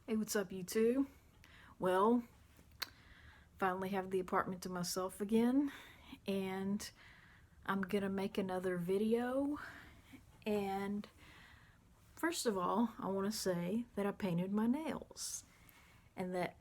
Hey, what's up, you two? Well, finally have the apartment to myself again, and I'm gonna make another video. And first of all, I want to say that I painted my nails, and that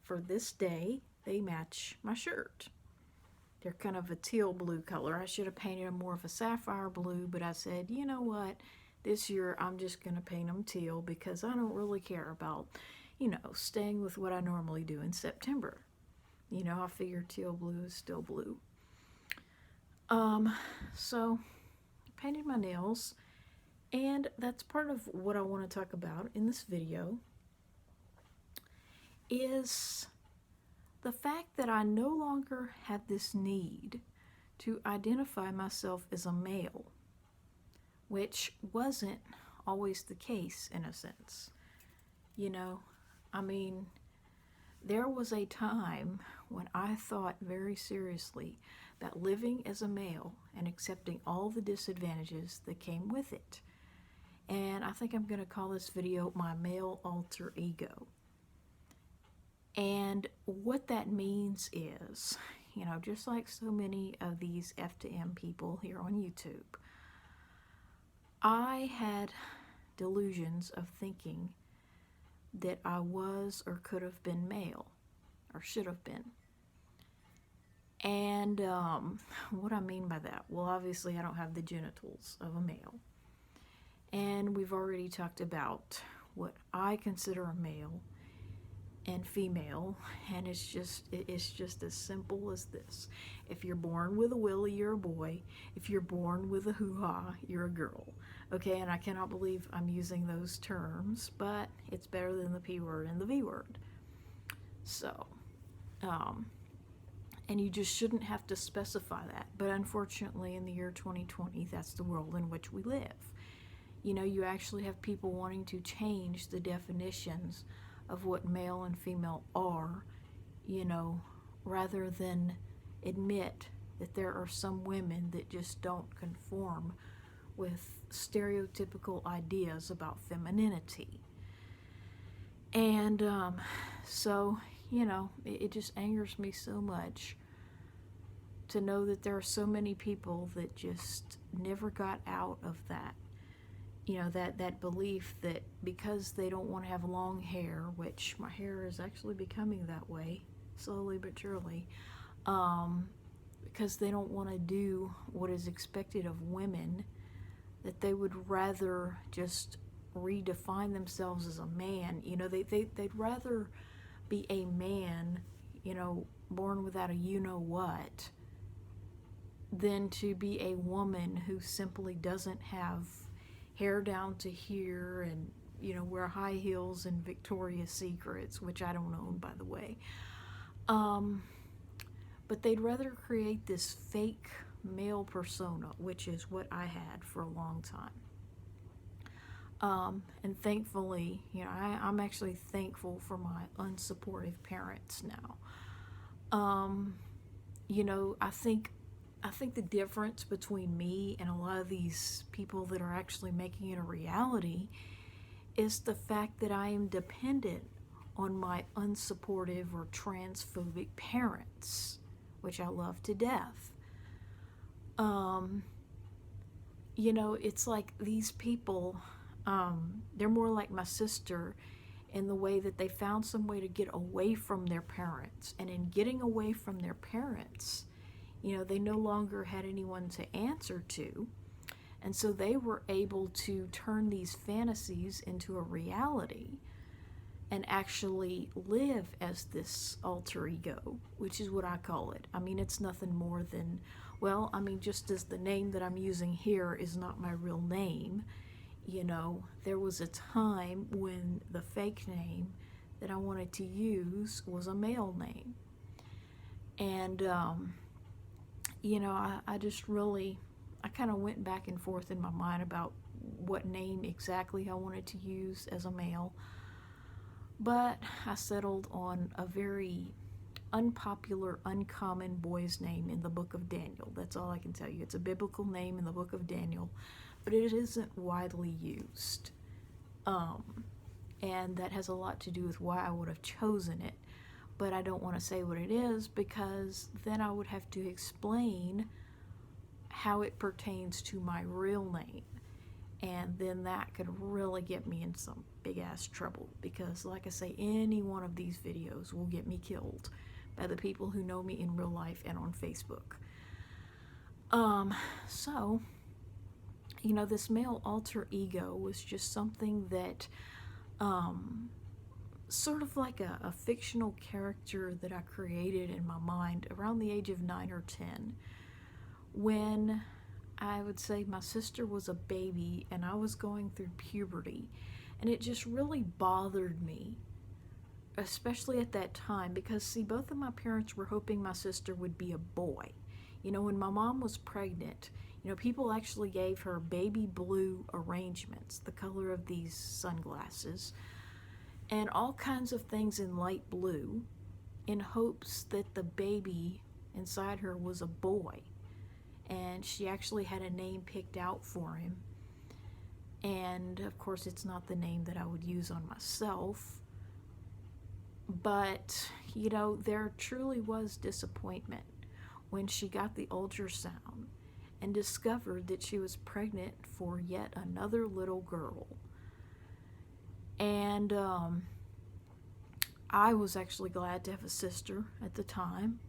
for this day they match my shirt. They're kind of a teal blue color. I should have painted them more of a sapphire blue, but I said, you know what? This year I'm just gonna paint them teal because I don't really care about, staying with what I normally do in September. I figure teal blue is still blue. Um, so I painted my nails, and that's part of what I want to talk about in this video is the fact that I no longer have this need to identify myself as a male, which wasn't always the case in a sense. You know, I mean, there was a time when I thought very seriously about living as a male and accepting all the disadvantages that came with it. And I think I'm going to call this video my male alter ego. And what that means is, just like so many of these F to M people here on YouTube, I had delusions of thinking that I was or could have been male, or should have been. And what I mean by that, well, obviously I don't have the genitals of a male. And we've already talked about what I consider a male and female, and it's just as simple as this. If you're born with a willy, you're a boy. If you're born with a hoo-ha, you're a girl. Okay, and I cannot believe I'm using those terms, but it's better than the P word and the V word. So, and you just shouldn't have to specify that. But unfortunately, in the year 2020, that's the world in which we live. You actually have people wanting to change the definitions of what male and female are, rather than admit that there are some women that just don't conform with stereotypical ideas about femininity. And so, it just angers me so much to know that there are so many people that just never got out of that. That belief that because they don't want to have long hair, which my hair is actually becoming that way, slowly but surely, because they don't want to do what is expected of women, that they would rather just redefine themselves as a man. They'd rather be a man, born without a you-know-what, than to be a woman who simply doesn't have hair down to here and wear high heels and Victoria's Secrets, which I don't own, by the way. But they'd rather create this fake male persona, which is what I had for a long time. And thankfully, I'm actually thankful for my unsupportive parents now. I think the difference between me and a lot of these people that are actually making it a reality is the fact that I am dependent on my unsupportive or transphobic parents, which I love to death. It's like these people, they're more like my sister in the way that they found some way to get away from their parents. And in getting away from their parents, they no longer had anyone to answer to. And so they were able to turn these fantasies into a reality and actually live as this alter ego, which is what I call it. I mean, it's nothing more than, just as the name that I'm using here is not my real name, there was a time when the fake name that I wanted to use was a male name. And, I just really, I kind of went back and forth in my mind about what name exactly I wanted to use as a male. But I settled on a very unpopular, uncommon boy's name in the book of Daniel. That's all I can tell you. It's a biblical name in the book of Daniel, but it isn't widely used. and that has a lot to do with why I would have chosen it. But I don't want to say what it is, because then I would have to explain how it pertains to my real name. And then that could really get me in some big ass trouble, because like I say, any one of these videos will get me killed by the people who know me in real life and on Facebook. So, you know, this male alter ego was just something that, sort of like a fictional character that I created in my mind around the age of 9 or 10, when I would say my sister was a baby and I was going through puberty. And it just really bothered me, especially at that time, because see, both of my parents were hoping my sister would be a boy. You know, when my mom was pregnant, you know, people actually gave her baby blue arrangements, the color of these sunglasses, and all kinds of things in light blue, in hopes that the baby inside her was a boy. And she actually had a name picked out for him. And of course, it's not the name that I would use on myself. But, you know, there truly was disappointment when she got the ultrasound and discovered that she was pregnant for yet another little girl. And I was actually glad to have a sister at the time.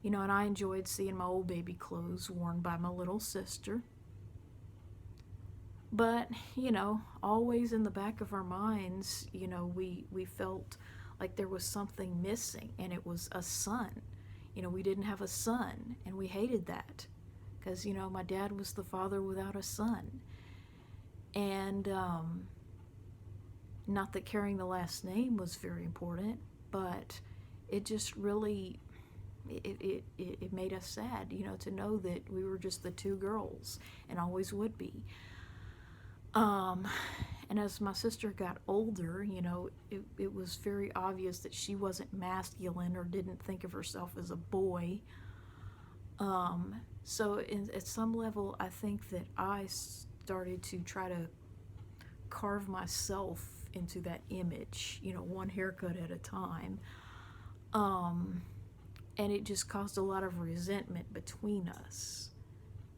You know, and I enjoyed seeing my old baby clothes worn by my little sister. But, you know, always in the back of our minds, you know, we felt like there was something missing, and it was a son. You know, we didn't have a son, and we hated that, because, you know, my dad was the father without a son. And not that carrying the last name was very important, but it just really, it made us sad, you know, to know that we were just the two girls and always would be. And as my sister got older, you know, it was very obvious that she wasn't masculine or didn't think of herself as a boy. So at some level, I think that I started to try to carve myself into that image, you know, one haircut at a time. And it just caused a lot of resentment between us,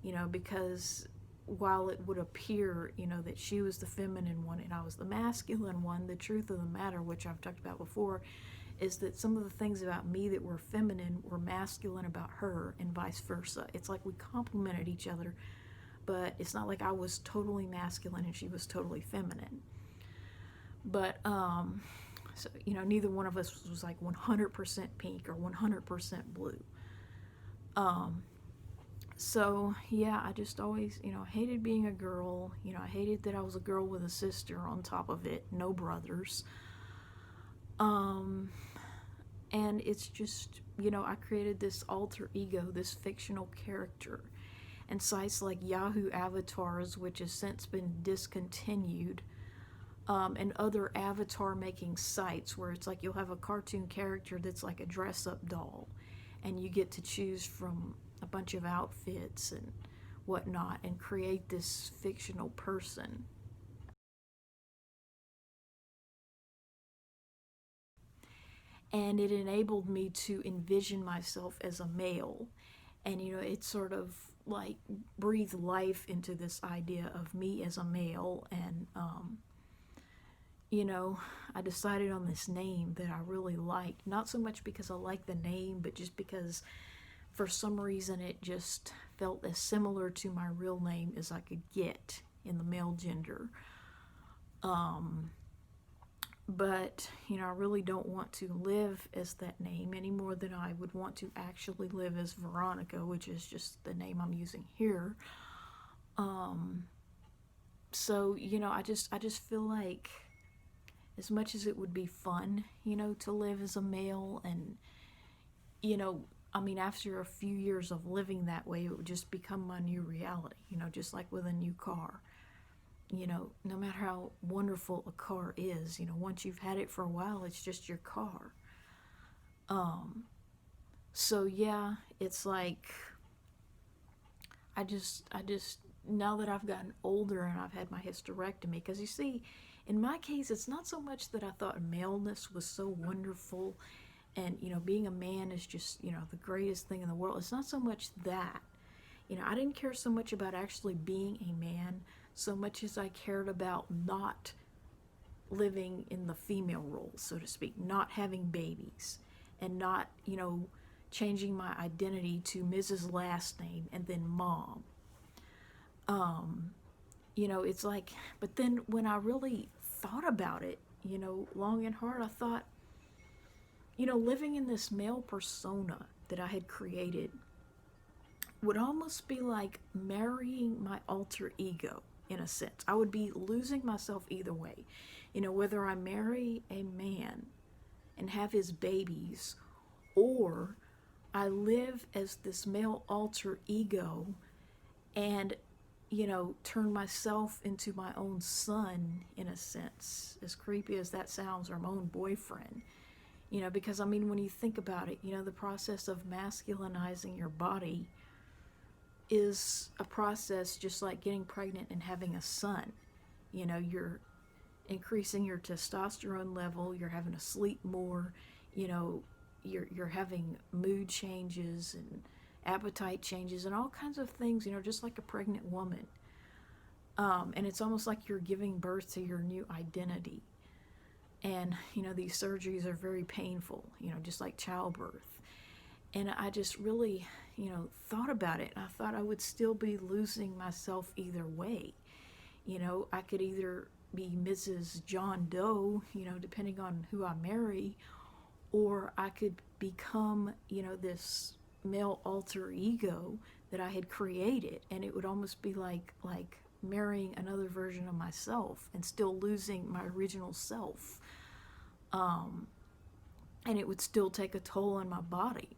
you know, because while it would appear, you know, that she was the feminine one and I was the masculine one, the truth of the matter, which I've talked about before, is that some of the things about me that were feminine were masculine about her, and vice versa. It's like we complemented each other, but it's not like I was totally masculine and she was totally feminine. But, so, you know, neither one of us was like 100% pink or 100% blue. So, yeah, I just always, you know, hated being a girl. You know, I hated that I was a girl with a sister on top of it, no brothers. And it's just, you know, I created this alter ego, this fictional character. And sites like Yahoo Avatars, which has since been discontinued, and other avatar making sites where it's like you'll have a cartoon character that's like a dress-up doll, and you get to choose from a bunch of outfits and whatnot and create this fictional person. And it enabled me to envision myself as a male, and you know, it sort of like breathed life into this idea of me as a male. And you know, I decided on this name that I really liked, not so much because I liked the name, but just because for some reason it just felt as similar to my real name as I could get in the male gender. But, you know, I really don't want to live as that name any more than I would want to actually live as Veronica, which is just the name I'm using here. So, you know, I just feel like, as much as it would be fun, you know, to live as a male, and, you know, I mean, after a few years of living that way, it would just become my new reality, you know, just like with a new car. You know, no matter how wonderful a car is, you know, once you've had it for a while, it's just your car. So yeah, it's like, I just, now that I've gotten older and I've had my hysterectomy, because you see, in my case, it's not so much that I thought maleness was so wonderful and, being a man is just, the greatest thing in the world. It's not so much that. I didn't care so much about actually being a man so much as I cared about not living in the female role, so to speak, not having babies and not, changing my identity to Mrs. Last Name and then Mom. It's like, but then when I really thought about it, long and hard, I thought, living in this male persona that I had created would almost be like marrying my alter ego in a sense. I would be losing myself either way. Whether I marry a man and have his babies, or I live as this male alter ego and, turn myself into my own son in a sense, as creepy as that sounds, or my own boyfriend. Because when you think about it, the process of masculinizing your body is a process just like getting pregnant and having a son. You're increasing your testosterone level, you're having to sleep more, you're having mood changes and appetite changes and all kinds of things, just like a pregnant woman. And it's almost like you're giving birth to your new identity. And, these surgeries are very painful, just like childbirth. And I just really, thought about it. I thought I would still be losing myself either way. I could either be Mrs. John Doe, depending on who I marry, or I could become, this male alter ego that I had created, and it would almost be like marrying another version of myself and still losing my original self. And it would still take a toll on my body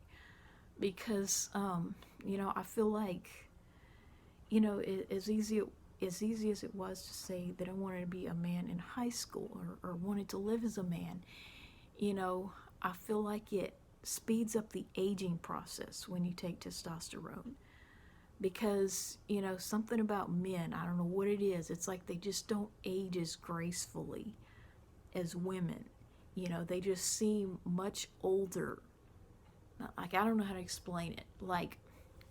because, I feel like, as easy as it was to say that I wanted to be a man in high school or wanted to live as a man, I feel like it speeds up the aging process when you take testosterone. Because, something about men, I don't know what it is, it's like they just don't age as gracefully as women. They just seem much older. Like, I don't know how to explain it. Like,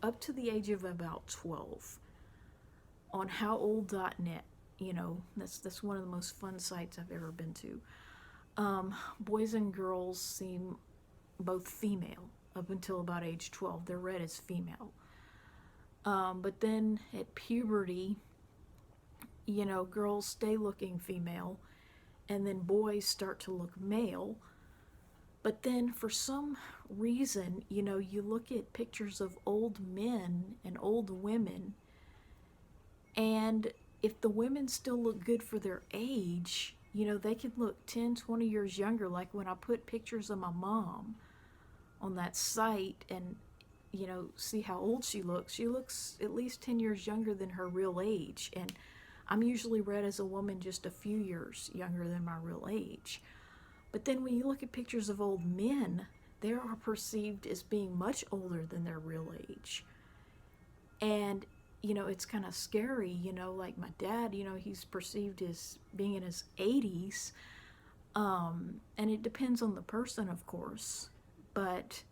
up to the age of about 12, on howold.net, that's one of the most fun sites I've ever been to. Boys and girls seem both female up until about age 12. They're read as female. But then at puberty, girls stay looking female, and then boys start to look male. But then for some reason, you look at pictures of old men and old women, and if the women still look good for their age, they could look 10, 20 years younger. Like when I put pictures of my mom on that site and, see how old she looks at least 10 years younger than her real age. And I'm usually read as a woman just a few years younger than my real age. But then when you look at pictures of old men, they are perceived as being much older than their real age. And, it's kind of scary, like my dad, he's perceived as being in his 80s. And it depends on the person, of course. But,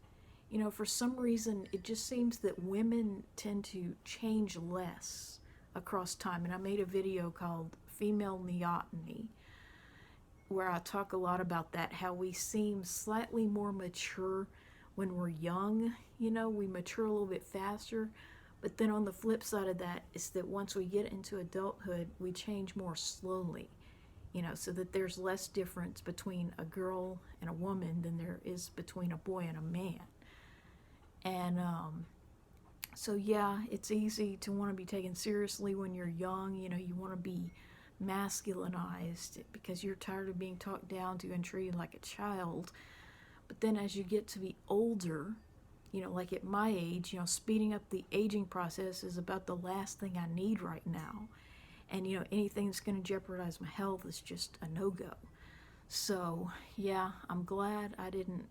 for some reason, it just seems that women tend to change less across time. And I made a video called Female Neoteny, where I talk a lot about that, how we seem slightly more mature when we're young. We mature a little bit faster. But then on the flip side of that is that once we get into adulthood, we change more slowly, so that there's less difference between a girl and a woman than there is between a boy and a man. And so yeah, it's easy to want to be taken seriously when you're young. You want to be masculinized because you're tired of being talked down to and treated like a child. But then as you get to be older, like at my age, speeding up the aging process is about the last thing I need right now. And, anything that's going to jeopardize my health is just a no-go. So, yeah, I'm glad I didn't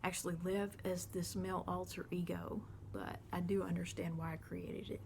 actually live as this male alter ego, but I do understand why I created it.